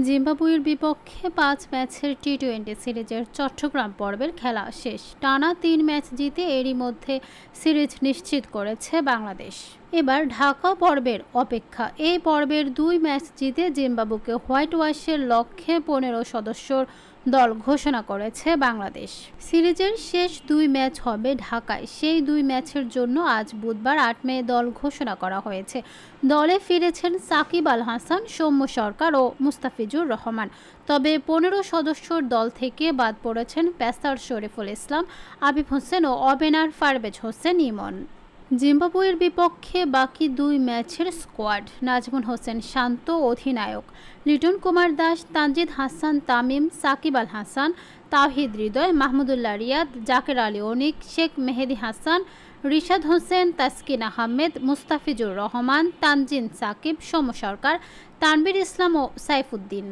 জিম্বাবুয়ের বিপক্ষে ৫ ম্যাচের টি-২০ সিরিজের চট্টগ্রাম পর্বের খেলা শেষ। টানা ৩ ম্যাচ জিতে এরই মধ্যে সিরিজ নিশ্চিত করেছে বাংলাদেশ। এবার ঢাকা পর্বের অপেক্ষা। এই পর্বের ২ ম্যাচ জিতে জিম্বাবুকে হোয়াইট ওয়াশের লক্ষ্যে ১৫ সদস্যর দল ঘোষণা করেছে বাংলাদেশ। সিরিজের শেষ ২ ম্যাচ হবে ঢাকায়। সেই ২ ম্যাচের জন্য আজ বুধবার ৮ মে দল ঘোষণা করা হয়েছে। দলে ফিরেছেন সাকিব আল হাসান, সৌম্য সরকার ও মুস্তাফিজুর রহমান। তবে ১৫ সদস্যর দল থেকে বাদ পড়েছেন পেসার শরীফুল ইসলাম, আবিব হোসেন ও ওপেনার পারভেজ হোসেন ইমন। জিম্বাবুয়ের বিপক্ষে বাকি ২ ম্যাচের স্কোয়াড: নাজমুল হোসেন শান্ত অধিনায়ক, লিটন কুমার দাস, তানজিদ হাসান তামিম, সাকিব আল হাসান, তাওহিদ হৃদয়, মাহমুদুল্লাহ রিয়াদ, জাকের আলী অনিক, শেখ মেহেদী হাসান, রিশাদ হোসেন, তাসকিন আহমেদ, মুস্তাফিজুর রহমান, তানজিন সাকিব, সৌম্য সরকার, তানভীর ইসলাম ও সাইফুদ্দিন।